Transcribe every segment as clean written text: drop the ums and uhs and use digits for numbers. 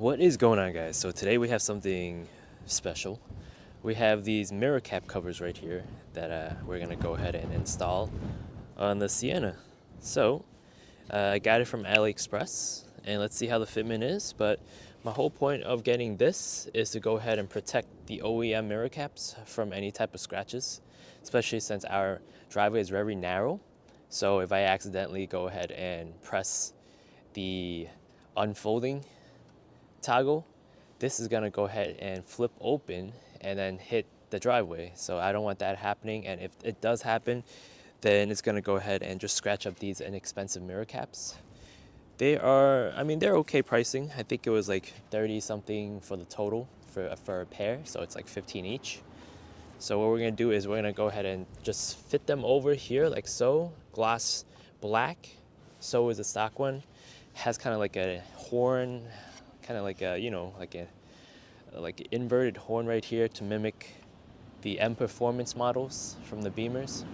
What is going on, guys? So today we have something special. We have these mirror cap covers right here that we're gonna go ahead and install on the Sienna. So I got it from AliExpress, and let's see how the fitment is. But my whole point of getting this is to go ahead and protect the OEM mirror caps from any type of scratches, especially since our driveway is very narrow. So if I accidentally go ahead and press the unfolding toggle, this is gonna go ahead and flip open and then hit the driveway. So I don't want that happening, and if it does happen, then it's gonna go ahead and just scratch up these inexpensive mirror caps. They are, I mean, they're okay pricing. I think it was like 30 something for the total for a pair, so it's like 15 each. So what we're gonna do is we're gonna go ahead and just fit them over here like so. Gloss black, so is the stock one. Has kind of like a horn, kind of like a, you know, like an inverted horn right here to mimic the M Performance models from the Beamers.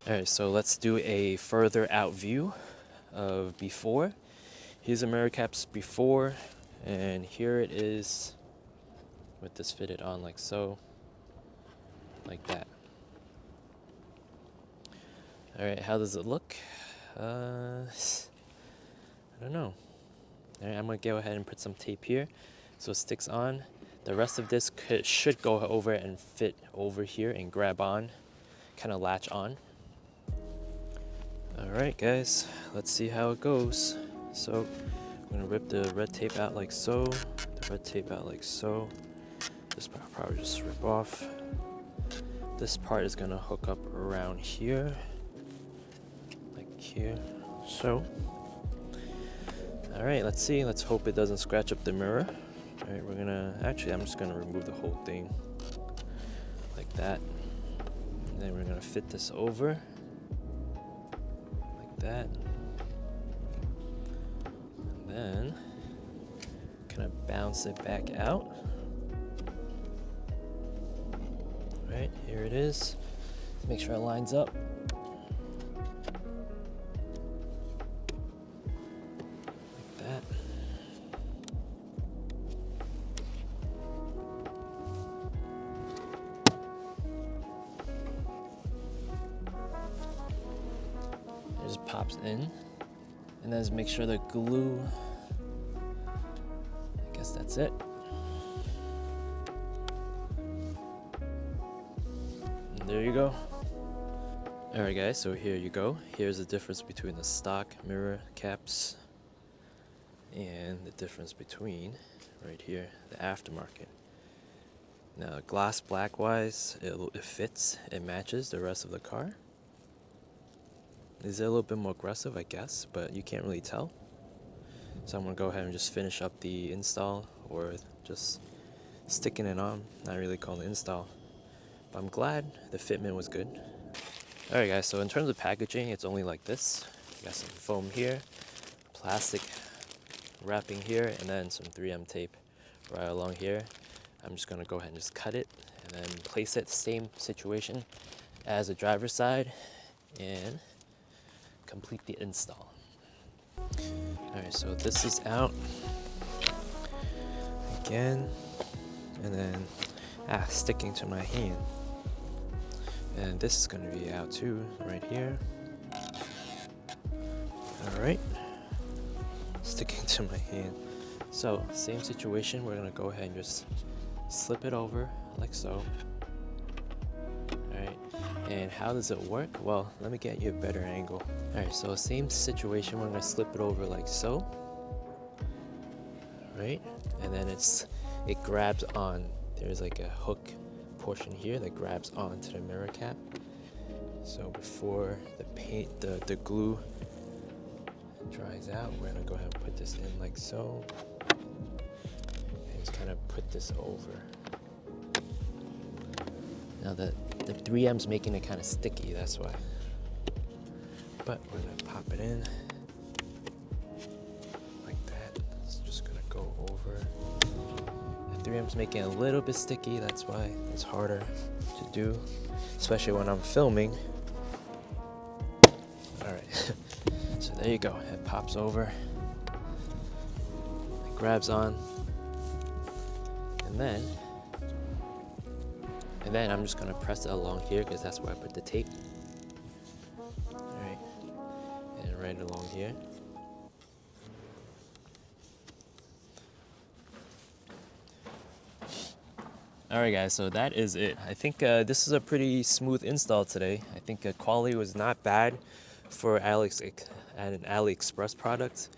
All right, so let's do a further out view of before. Here's the mirror caps before, and here it is with this fitted on like so, like that. All right, how does it look? I don't know. All right, I'm gonna go ahead and put some tape here so it sticks on. The rest of this should go over and fit over here and grab on, kind of latch on. All right, guys, let's see how it goes. So I'm gonna rip the red tape out like so, the red tape out like so. This part I'll probably just rip off. This part is gonna hook up around here, like here, so. All right, let's see. Let's hope it doesn't scratch up the mirror. All right, we're gonna, actually, I'm just gonna remove the whole thing like that. And then we're gonna fit this over like that. And then kind of bounce it back out. All right, here it is. Let's make sure it lines up. That. It just pops in, and then just make sure the glue, I guess that's it. And there you go. All right, guys, so here you go. Here's the difference between the stock mirror caps and the difference between right here, the aftermarket. Now, gloss black wise, it fits, it matches the rest of the car. Is it a little bit more aggressive, I guess, but you can't really tell. So I'm gonna go ahead and just finish up the install, or just sticking it on, not really calling it install. But I'm glad the fitment was good. All right, guys, so in terms of packaging, it's only like this. You got some foam here, plastic wrapping here, and then some 3M tape right along here. I'm just gonna go ahead and just cut it and then place it same situation as the driver's side and complete the install. All right, so this is out again, and then sticking to my hand. And this is gonna be out too, right here. All right. Sticking to my hand. So same situation, we're gonna go ahead and just slip it over like so. Alright, and how does it work? Well, let me get you a better angle. Alright, so same situation, we're gonna slip it over like so. Right, and then it grabs on. There's like a hook portion here that grabs onto the mirror cap. So before the paint, the glue dries out, we're gonna go ahead and put this in like so, and just kind of put this over. Now the 3M's making it kind of sticky, that's why. But we're gonna pop it in like that. It's just gonna go over. The 3M's making it a little bit sticky, that's why it's harder to do, especially when I'm filming. All right, so there you go. It pops over, it grabs on, and then I'm just gonna press it along here because that's where I put the tape. All right, and right along here. All right, guys, so that is it. I think this is a pretty smooth install today. I think the quality was not bad for an AliExpress product.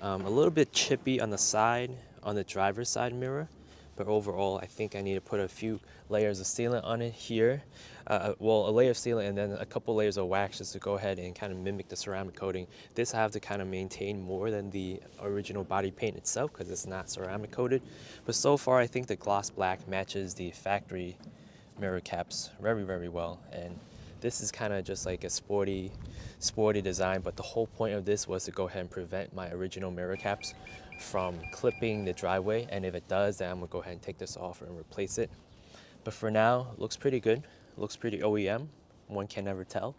A little bit chippy on the side, on the driver's side mirror, but overall, I think I need to put a few layers of sealant on it here. Well, a layer of sealant and then a couple layers of wax just to go ahead and kind of mimic the ceramic coating. This I have to kind of maintain more than the original body paint itself because it's not ceramic coated. But so far, I think the gloss black matches the factory mirror caps very, very well. And this is kind of just like a sporty design, but the whole point of this was to go ahead and prevent my original mirror caps from clipping the driveway. And if it does, then I'm gonna go ahead and take this off and replace it. But for now, it looks pretty good. It looks pretty OEM. One can never tell,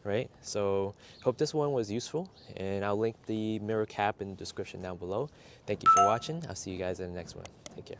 right? So hope this one was useful, and I'll link the mirror cap in the description down below. Thank you for watching. I'll see you guys in the next one. Take care.